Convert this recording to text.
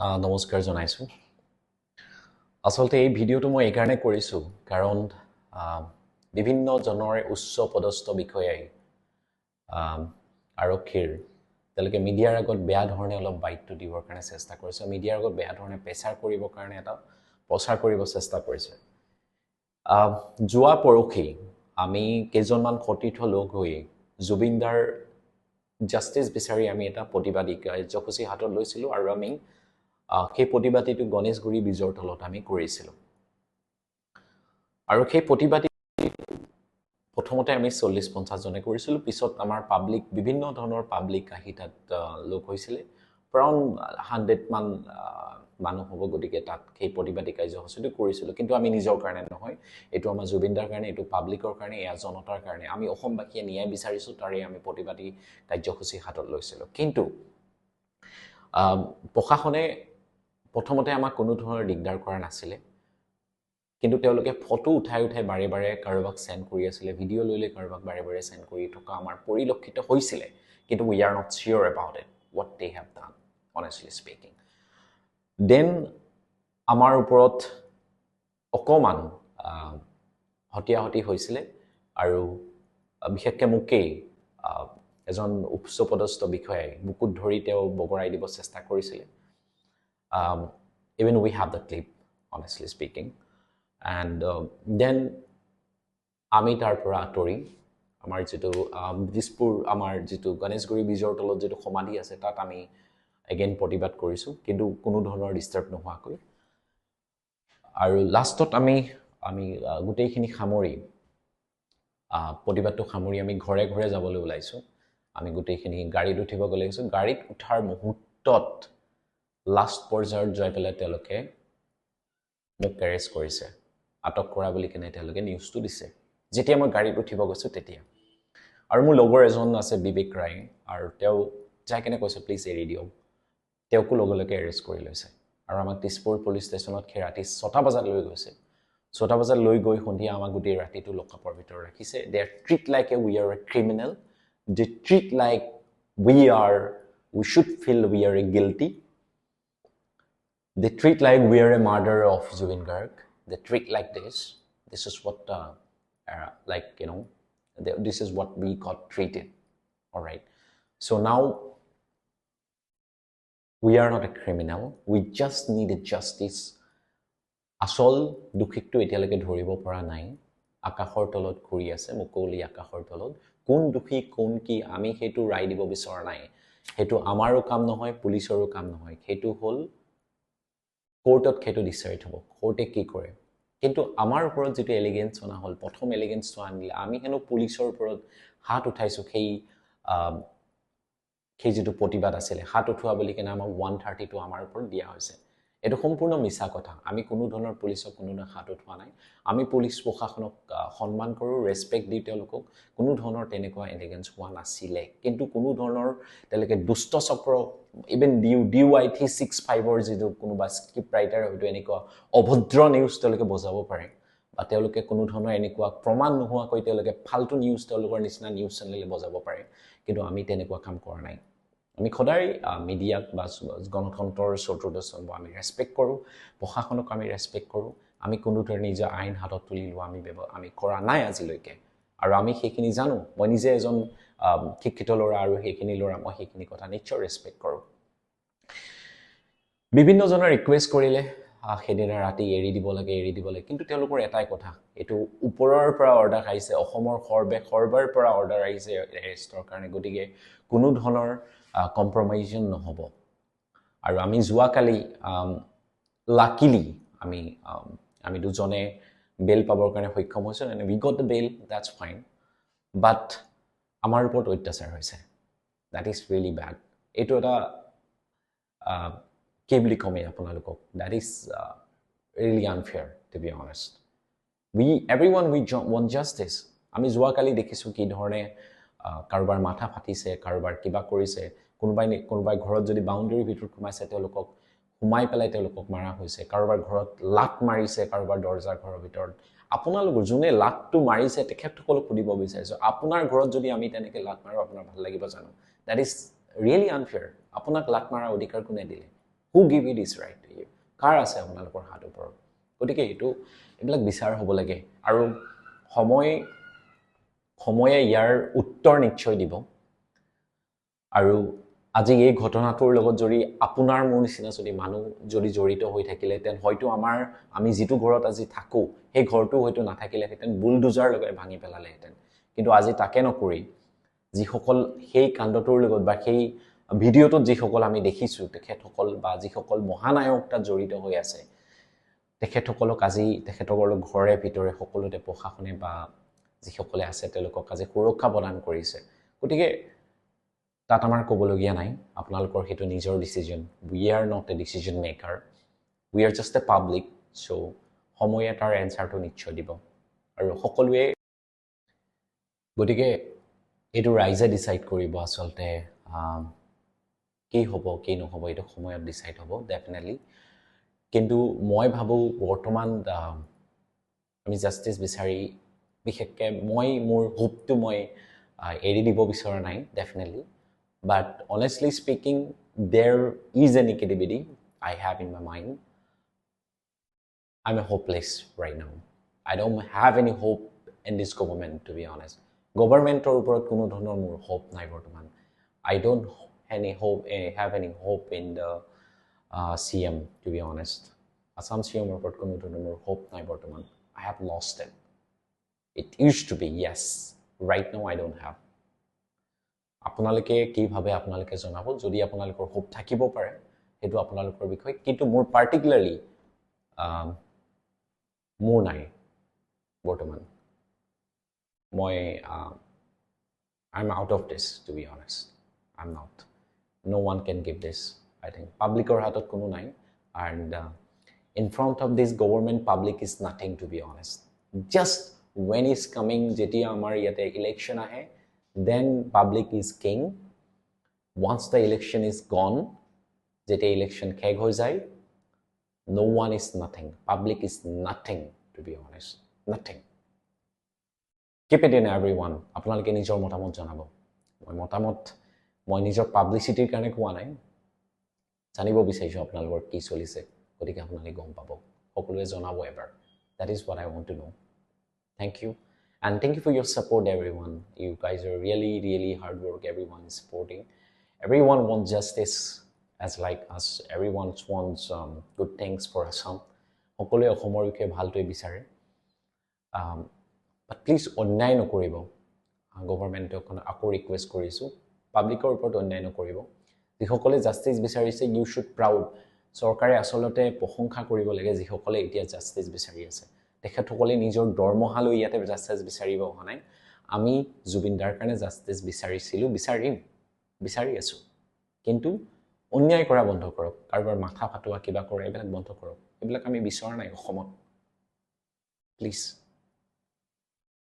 নমস্কাৰ জনাইছোঁ আচলতে এই ভিডিঅ'টো মই এই কাৰণে কৰিছোঁ কাৰণ বিভিন্ন জনৰ উচ্চ পদস্থ বিষয়াই আৰক্ষীৰ তেওঁলোকে মিডিয়াৰ আগত বেয়া ধৰণে অলপ বাইটটো দিবৰ কাৰণে চেষ্টা কৰিছে মিডিয়াৰ আগত বেয়া ধৰণে প্ৰেচাৰ কৰিবৰ কাৰণে এটা প্ৰচাৰ কৰিব চেষ্টা কৰিছে যোৱা পৰখি আমি কেইজনমান সতীৰ্থ লগ হৈ জুবিনদাৰ জাষ্টিস বিচাৰি আমি এটা প্ৰতিবাদী কাৰ্যসূচী হাতত লৈছিলোঁ আৰু আমি সেই প্ৰতিবাদীটো গণেশগুৰি বীজৰ তলত আমি কৰিছিলোঁ আৰু সেই প্ৰতিবাদী প্ৰথমতে আমি 40-50 জনে কৰিছিলোঁ পিছত আমাৰ পাব্লিক বিভিন্ন ধৰণৰ পাব্লিক আহি তাত লোক হৈছিলে প্ৰায় 100 মান মানুহ হ'ব গতিকে তাত সেই প্ৰতিবাদী কাৰ্যসূচীটো কৰিছিলোঁ কিন্তু আমি নিজৰ কাৰণে নহয় এটো আমাৰ জুবিনদাৰ কাৰণে এটো পাব্লিকৰ কাৰণে এয়া জনতাৰ কাৰণে আমি অসমবাসীয়ে ন্যায় বিচাৰিছোঁ তাৰে আমি প্ৰতিবাদী কাৰ্যসূচী হাতত লৈছিলোঁ কিন্তু প্ৰশাসনে প্ৰথমতে আমাক কোনো ধৰণৰ দিগদাৰ কৰা নাছিলে কিন্তু তেওঁলোকে ফটো উঠাই বাৰে বাৰে কাৰোবাক সেন্ড কৰি আছিলে ভিডিঅ' লৈ কাৰোবাক বাৰে বাৰে সেন্ড কৰি থকা আমাৰ পৰিলক্ষিত হৈছিলে কিন্তু we are not sure about it what they have done honestly speaking then আমাৰ ওপৰত অকমান হতিয়াহতি হৈছিলে আৰু বিশেষকৈ মুকেই এজন উচ্চপদস্থ বিষয়াই বুকুত ধৰি তেওঁ বগৰাই দিব চেষ্টা কৰিছিলে even we have the clip honestly speaking and then আমি তাৰ পৰা আতৰি আমাৰ যেটো দিছপুৰ আমাৰ যেটো গণেশগুৰি বীজৰ তলত যেটো সমাধি আছে তাত আমি এগেইন প্ৰতিবাদ কৰিছো কিন্তু কোনো ধৰণৰ ডিস্টাৰ্ব নোহোৱাকৈ আৰু লাষ্টত আমি গোটেইখিনি সামৰি প্ৰতিবাদটো সামৰি আমি ঘৰে ঘৰে যাবলৈ ওলাইছো আমি গোটেইখিনি গাড়ীত উঠিব গলৈছো গাড়ীত উঠাৰ মুহূৰ্তত লাষ্ট পৰ্যায়ত যাই পেলাই তেওঁলোকে মোক এৰেষ্ট কৰিছে আটক কৰা বুলি কেনে তেওঁলোকে নিউজটো দিছে যেতিয়া মই গাড়ীত উঠিব গৈছো তেতিয়া আৰু মোৰ লগৰ এজন আছে বিবেক ৰায় আৰু তেওঁ যাই কেনে কৈছে প্লিজ এৰি দিয়ক তেওঁকো লগলৈকে এৰেষ্ট কৰি লৈছে আৰু আমাক দিছপুৰ পুলিচ ষ্টেচনত ৰাতি 6টা বজাত লৈ গৈছে 6টা বজাত লৈ গৈ সন্ধিয়া আমাক গোটেই ৰাতিটো লকআপৰ ভিতৰত ৰাখিছে they are treat like we are a criminal they treat like we should feel we are guilty they treat like we are a murderer of Zubin Garg they treat like this is what like this is what we got treated all right so now we are not a criminal we just need a justice asol dukhikto etialeke dhoribo pora nai akashor tolot khuri ase mukoli akashor tolot কোন দুখী কোন কি আমি হেতু রাই দিব বিচৰা নাই হেতু আমাৰো কাম নহয় পুলিচৰো কাম নহয় হেতু হল কোৰ্টত হেতু ডিসাইড হ'ব কোৰ্টে কি কৰে কিন্তু আমাৰ ওপৰত যেটো এলিগেন্স অনা হল প্ৰথম এলিগেন্সটো আনিলে আমি হেনো পুলিচৰ ওপৰত হাত উঠাইছো সেই যেটো প্ৰতিবাদ আছিল হাত উঠোৱা বুলি কেনে আমাক 132 আমাৰ ওপৰত দিয়া হৈছে এটো সম্পূৰ্ণ মিছা কথা আমি কোনো ধৰণৰ পুলিচক কোনো হাত উঠোৱা নাই আমি পুলিচ প্ৰশাসনক সন্মান কৰো ৰেসপেক্ট দি তেওঁলোকক কোনো ধৰণৰ তেনেকুৱা এলিগেন্স হোৱা নাছিলে কিন্তু কোনো ধৰণৰ তেওঁলোকে দুষ্ট চক্ৰ ইভেন DYT 65 ৰ যেটো কোনোবা স্ক্ৰিপ্ট ৰাইটাৰ হয়তো এনেকুৱা অভদ্ৰ নিউজ তেওঁলোকে বজাব পাৰে বা তেওঁলোকে কোনো ধৰণৰ এনেকুৱা প্ৰমাণ নোহোৱাকৈ তেওঁলোকে ফালতু নিউজ তেওঁলোকৰ নিচিনা নিউজ চেনেলে বজাব পাৰে কিন্তু আমি তেনেকুৱা কাম কৰা নাই আমি খদাই মিডিয়াক বা গণতন্ত্ৰৰ চতুৰ্দশন আমি ৰেসপেক্ট কৰো প্ৰশাসনক আমি ৰেসপেক্ট কৰো আমি কোনো ধৰণৰ নিজে আইন হাতত তুলি লোৱা আমি কৰা নাই আজিলৈকে আৰু আমি সেইখিনি জানো মই নিজে এজন শিক্ষিত ল'ৰা আৰু সেইখিনি ল'ৰা মই সেইখিনি কথা নিশ্চয় ৰেসপেক্ট কৰো বিভিন্ন জনৰ ৰিকুৱেষ্ট কৰিলে হেদিনা ৰাতি এৰি দিব লাগে কিন্তু তেওঁলোকৰ এটাই কথা এটো ওপৰৰ পৰা অৰ্ডাৰ আহিছে অসমৰ খৰবাৰ পৰা অৰ্ডাৰ আহিছে এৰেষ্টৰ কাৰণে গতিকে কোনো ধৰণৰ কম্প্ৰমাইজন নহব আৰু আমি যোৱা কালি লাকিলি আমি দুজনে বেল পাবৰ কাৰণে সক্ষম হৈছো and we got the bail that's fine but আমাৰ ওপৰত অত্যাচাৰ হৈছে that is really bad এটো এটা কেবলি কমে আপোনালোকক that is really unfair to be honest everyone we want justice আমি যোৱা কালি দেখিছো কি ধৰণে কাৰোবাৰ মাথা ফাটিছে কাৰোবাৰ কিবা কৰিছে কোনোবাই ঘৰত যদি বাউণ্ডাৰী ভিতৰত সোমাইছে তেওঁলোকক সোমাই পেলাই তেওঁলোকক মাৰা হৈছে কাৰোবাৰ ঘৰত লাট মাৰিছে কাৰোবাৰ দৰজা ঘৰৰ ভিতৰত আপোনালোকৰ যোনে লাটটো মাৰিছে তেখেতসকলক সুধিব বিচাৰিছো আপোনাৰ ঘৰত যদি আমি তেনেকে লাট মাৰো আপোনাৰ ভাল লাগিব জানো that is really unfair আপোনাক লাট মাৰা অধিকাৰ কোনে দিলে who give you this right to you কাৰ আছে আপোনালোকৰ হাত ওপৰত গতিকে এইবিলাক বিচাৰ হ'ব লাগে আৰু সময়ে ইয়াৰ উত্তৰ নিশ্চয় দিব আৰু আজি এই ঘটনাটোৰ লগত যদি আপোনাৰ মোৰ নিচিনা যদি মানুহ যদি জড়িত হৈ থাকিলে তেন হয়তো আমি যিটো ঘৰত আজি থাকো সেই ঘৰটো হয়তো নাথাকিলে হেতেন বুলডোজাৰ লগাই ভাঙি পেলালে হেতেন কিন্তু আজি তাকে নকৰি যিসকল সেই কাণ্ডটোৰ লগত বা সেই ভিডিঅ'টোত যিসকল আমি দেখিছো তেখেতসকল বা যিসকল মহানায়ক তাত জড়িত হৈ আছে তেখেতসকলক আজি তেখেতসকলৰ ঘৰে ভিতৰে সকলোতে প্ৰশাসনে বা যিসকলে আছে তেওঁলোকক আজি সুৰক্ষা প্ৰদান কৰিছে গতিকে তাত আমাৰ ক'বলগীয়া নাই আপোনালোকৰ হেতু নিজৰ ডিসিজন we are not a decision maker we are just a public so সময়ে তাৰ এনসাৰটো নিশ্চয় দিব আৰু সকলোৱে গতিকে এইটো ৰাইজে ডিসাইড কৰিব আসলতে কি হ'ব কি নহ'ব এইটো সময়ত ডিসাইড হ'ব ডেফিনেটলি কিন্তু মই ভাবো বৰ্তমান আমি জাস্টিস বিচাৰি বিশেষকৈ মোৰ হোপটো মই এৰি দিব বিচৰা নাই definitely but honestly speaking there is a negativity I have in my mind I'm hopeless right now I don't have any hope in this government to be honest government or oporot kono dhonor mur hope nai bortoman I don't have any hope in the CM to be honest Assam CM oporot kono dhonor mur hope nai bortoman I have lost it used to be yes right now I don't have আপোনালোকে কি ভাবে আপোনালোকে জনাব যদি আপোনালোকৰ hope থাকিব পাৰে হেতু আপোনালোকৰ বিষয় কিন্তু মোৰ পাৰ্টিকুলাৰলি মোৰ নাই বৰ্তমান মই I'm out of this to be honest I'm not no one can give this I think publicor hatot কোনো নাই and in front of this government public is nothing to be honest just when is coming jetia amar yate election ahe then public is king once the election is gone jete election kheg hoy jay no one is nothing public is nothing to be honest nothing keep it in everyone apnaloke nijor motamot janabo moi nijor publicity karone koa nai janibo bisaiso apnalogor ki solise gotike apnaloke gom pabo hokolue janabo ever that is what I want to know thank you and thank you for your support everyone you guys are really hard work everyone is supporting everyone wants justice as like us everyone wants good things for Assam hokole okhomor bikhe bhaltoi bisare but please onnay nokoribo government okon ako request korisu public or upor onnay nokoribo jihokole justice bisarise you should proud সরকারে আসলতে প্রশংসা কৰিব লাগে যিসকলে এতিয়া justice বিচাৰি আছে তেখেতসকলে নিজৰ দৰমহালৈ ইয়াতে জাস্টিস বিচাৰিব হনাই আমি জুবিনদাৰ কাৰণে জাস্টিস বিচাৰি আছো কিন্তু অন্যায় কৰা বন্ধ কৰক কাৰোবাৰ মাথা ফাটোৱা কিবা কৰে এইবিলাক বন্ধ কৰক এইবিলাক আমি বিচৰা নাই অসমত প্লিজ